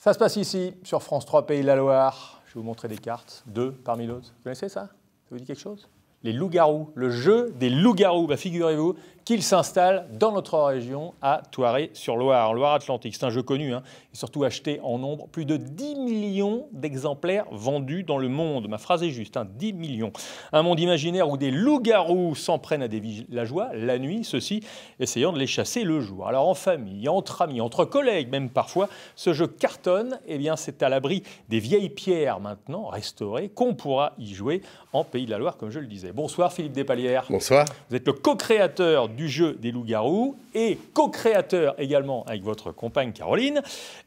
Ça se passe ici, sur France 3 Pays de la Loire. Je vais vous montrer des cartes, deux parmi d'autres. Vous connaissez ça? Ça vous dit quelque chose? Les loups-garous, le jeu des loups-garous. Bah, figurez-vous qu'il s'installe dans notre région à Thoiré-sur-Loire, en Loire-Atlantique. C'est un jeu connu, et surtout acheté en nombre. Plus de 10 millions d'exemplaires vendus dans le monde. Ma phrase est juste, 10 millions. Un monde imaginaire où des loups-garous s'en prennent à des villageois la nuit, ceux-ci essayant de les chasser le jour. Alors en famille, entre amis, entre collègues même parfois, ce jeu cartonne. Eh bien, c'est à l'abri des vieilles pierres maintenant restaurées qu'on pourra y jouer en Pays de la Loire, comme je le disais. Bonsoir Philippe Despalières. Bonsoir. Vous êtes le co-créateur du jeu des loups-garous et co-créateur également avec votre compagne Caroline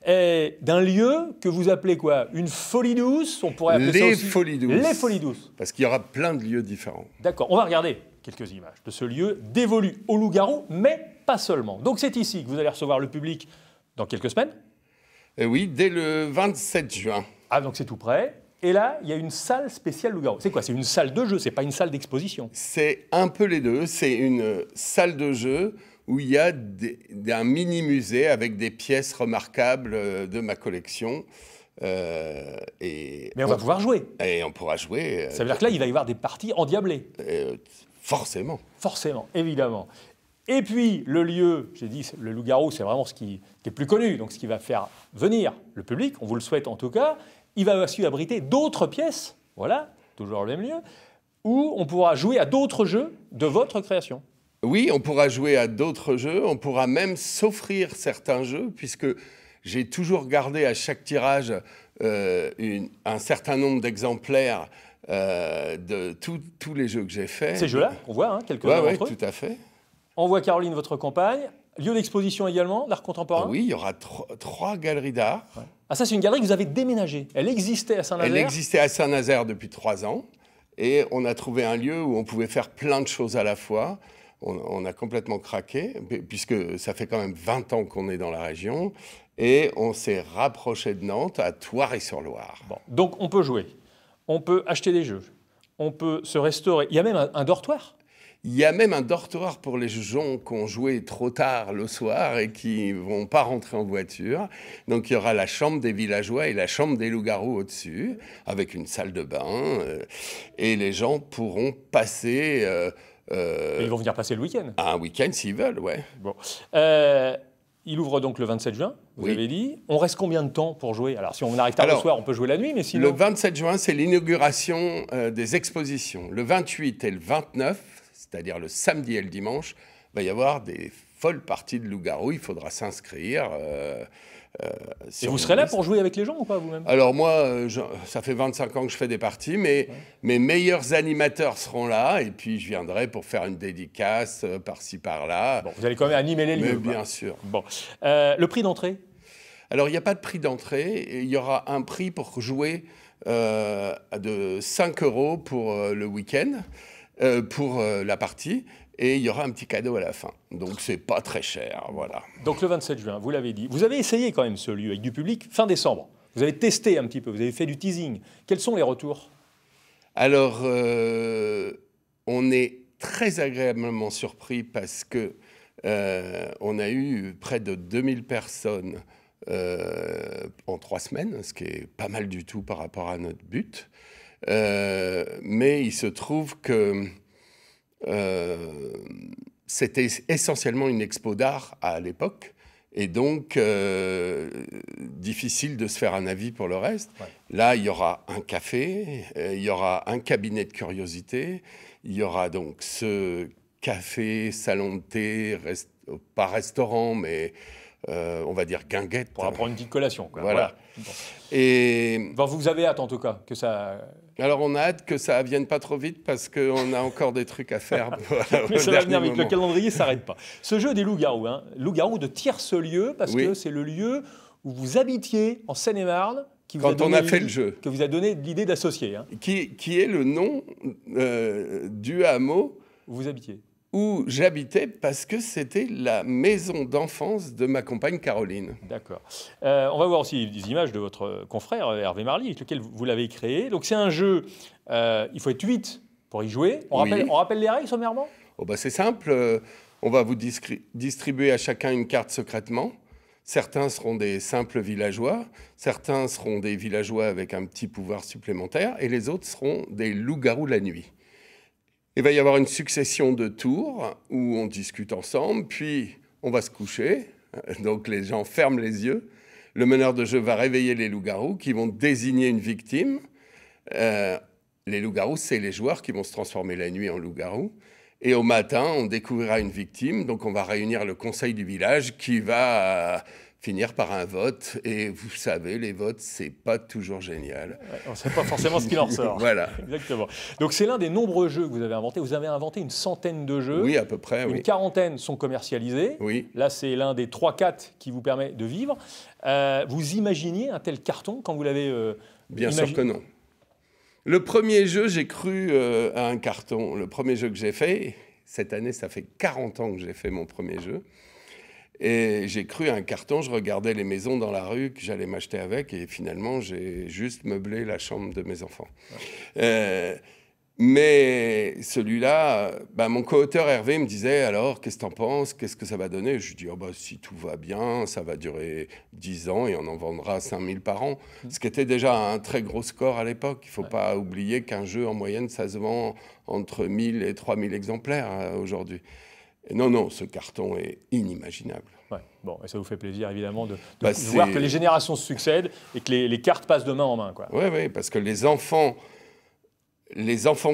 d'un lieu que vous appelez quoi? Une folie douce? On pourrait appeler ça aussi Folies douces. Les Folies douces. Parce qu'il y aura plein de lieux différents. D'accord, on va regarder quelques images de ce lieu dévolu aux loups-garous, mais pas seulement. Donc c'est ici que vous allez recevoir le public dans quelques semaines? Et oui, dès le 27 juin. Ah, donc c'est tout près. Et là, il y a une salle spéciale loup-garou. C'est quoi? C'est une salle de jeu, c'est pas une salle d'exposition. C'est un peu les deux. C'est une salle de jeu où il y a un mini-musée avec des pièces remarquables de ma collection. Mais on va pouvoir jouer. Et on pourra jouer. Ça veut dire que là, il va y avoir des parties endiablées. Forcément. Forcément, évidemment. Et puis, le lieu, j'ai dit, le loup-garou, c'est vraiment ce qui est plus connu, donc ce qui va faire venir le public, on vous le souhaite en tout cas. Il va aussi abriter d'autres pièces, voilà, toujours le même lieu, où on pourra jouer à d'autres jeux de votre création. Oui, on pourra jouer à d'autres jeux, on pourra même s'offrir certains jeux, puisque j'ai toujours gardé à chaque tirage un certain nombre d'exemplaires de tous les jeux que j'ai faits. Ces jeux-là, on voit quelques-uns d'entre eux. Oui, tout à fait. On voit Caroline, votre compagne. Lieu d'exposition également, d'art contemporain. Oui, il y aura trois galeries d'art. Ouais. Ah, ça, c'est une galerie que vous avez déménagée. Elle existait à Saint-Nazaire? Elle existait à Saint-Nazaire depuis 3 ans. Et on a trouvé un lieu où on pouvait faire plein de choses à la fois. On a complètement craqué, puisque ça fait quand même 20 ans qu'on est dans la région. Et on s'est rapproché de Nantes, à Thoiré-sur-Loire. Bon, donc, on peut jouer. On peut acheter des jeux. On peut se restaurer. Il y a même un dortoir. Il y a même un dortoir pour les gens qui ont joué trop tard le soir et qui ne vont pas rentrer en voiture. Donc il y aura la chambre des villageois et la chambre des loups-garous au-dessus, avec une salle de bain. Et les gens pourront passer... Et ils vont venir passer le week-end. Un week-end s'ils veulent, ouais. Bon. Il ouvre donc le 27 juin, vous avez dit. On reste combien de temps pour jouer? Alors si on arrive tard le soir, on peut jouer la nuit, mais sinon... Le 27 juin, c'est l'inauguration des expositions. Le 28 et le 29... c'est-à-dire le samedi et le dimanche, il va y avoir des folles parties de loup-garou. Il faudra s'inscrire. Et vous serez là pour jouer avec les gens ou pas vous-même? Alors moi, ça fait 25 ans que je fais des parties, mais mes meilleurs animateurs seront là. Et puis je viendrai pour faire une dédicace par-ci, par-là. Bon, vous allez quand même animer les lieux. Mais bien sûr. Bon. Le prix d'entrée? Alors il n'y a pas de prix d'entrée. Il y aura un prix pour jouer de 5 € pour le week-end. Pour la partie, et il y aura un petit cadeau à la fin. Donc, c'est pas très cher, voilà. Donc, le 27 juin, vous l'avez dit. Vous avez essayé quand même ce lieu avec du public fin décembre. Vous avez testé un petit peu, vous avez fait du teasing. Quels sont les retours? Alors, on est très agréablement surpris parce que on a eu près de 2000 personnes en 3 semaines, ce qui est pas mal du tout par rapport à notre but. Mais il se trouve que c'était essentiellement une expo d'art à l'époque, et donc difficile de se faire un avis pour le reste. Ouais. Là, il y aura un café, il y aura un cabinet de curiosité, il y aura donc ce café, salon de thé, pas restaurant, mais... on va dire guinguette. Pour prendre une petite collation, quoi. Voilà. Bon. Et... Bon, vous avez hâte, en tout cas, que ça... Alors, on a hâte que ça ne vienne pas trop vite parce qu'on a encore des trucs à faire. Mais ça va venir vite, le calendrier ne s'arrête pas. Ce jeu des loups-garous, loups-garous de tierce-lieu, parce que c'est le lieu où vous habitiez en Seine-et-Marne, qui vous quand on a fait le jeu. Que vous a donné l'idée d'associer. Qui est le nom du hameau où vous habitiez. Où j'habitais parce que c'était la maison d'enfance de ma compagne Caroline. D'accord. On va voir aussi des images de votre confrère Hervé Marly, avec lequel vous l'avez créé. Donc c'est un jeu, il faut être 8 pour y jouer. On rappelle les règles sommairement? C'est simple, on va vous distribuer à chacun une carte secrètement. Certains seront des simples villageois, certains seront des villageois avec un petit pouvoir supplémentaire, et les autres seront des loups-garous la nuit. Il va y avoir une succession de tours où on discute ensemble, puis on va se coucher, donc les gens ferment les yeux. Le meneur de jeu va réveiller les loups-garous qui vont désigner une victime. Les loups-garous, c'est les joueurs qui vont se transformer la nuit en loups-garous. Et au matin, on découvrira une victime, donc on va réunir le conseil du village qui va finir par un vote. Et vous savez, les votes, c'est pas toujours génial. Ouais, on ne sait pas forcément ce qu'il en ressort. Voilà. Exactement. Donc c'est l'un des nombreux jeux que vous avez inventés. Vous avez inventé une centaine de jeux. Oui, à peu près, oui. Une quarantaine sont commercialisés. Oui. Là, c'est l'un des 3-4 qui vous permet de vivre. Vous imaginiez un tel carton quand vous l'avez Bien sûr que non. Le premier jeu, j'ai cru à un carton. Le premier jeu que j'ai fait, cette année, ça fait 40 ans que j'ai fait mon premier jeu. Et j'ai cru à un carton, je regardais les maisons dans la rue que j'allais m'acheter avec, et finalement, j'ai juste meublé la chambre de mes enfants. Ouais. Mais celui-là, mon co-auteur Hervé me disait, alors, qu'est-ce que t'en penses? Qu'est-ce que ça va donner? Je lui dis, si tout va bien, ça va durer 10 ans et on en vendra 5000 par an. Ce qui était déjà un très gros score à l'époque. Il ne faut pas oublier qu'un jeu, en moyenne, ça se vend entre 1000 et 3000 exemplaires aujourd'hui. Et non, ce carton est inimaginable. Ouais. Bon, et ça vous fait plaisir, évidemment, de voir que les générations se succèdent et que les cartes passent de main en main, quoi. Oui, parce que les enfants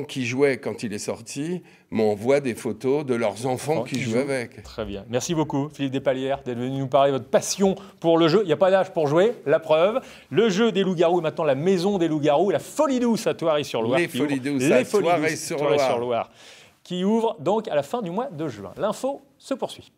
qui jouaient quand il est sorti m'envoient des photos de leurs enfants qui jouent avec. Très bien. Merci beaucoup, Philippe Despalières, d'être venu nous parler de votre passion pour le jeu. Il n'y a pas d'âge pour jouer, la preuve. Le jeu des loups-garous est maintenant la maison des loups-garous, la Folie Douce à Thoiry-sur-Loire. Les Folies Douces à Thoiry-sur-Loire. Qui ouvre donc à la fin du mois de juin. L'info se poursuit.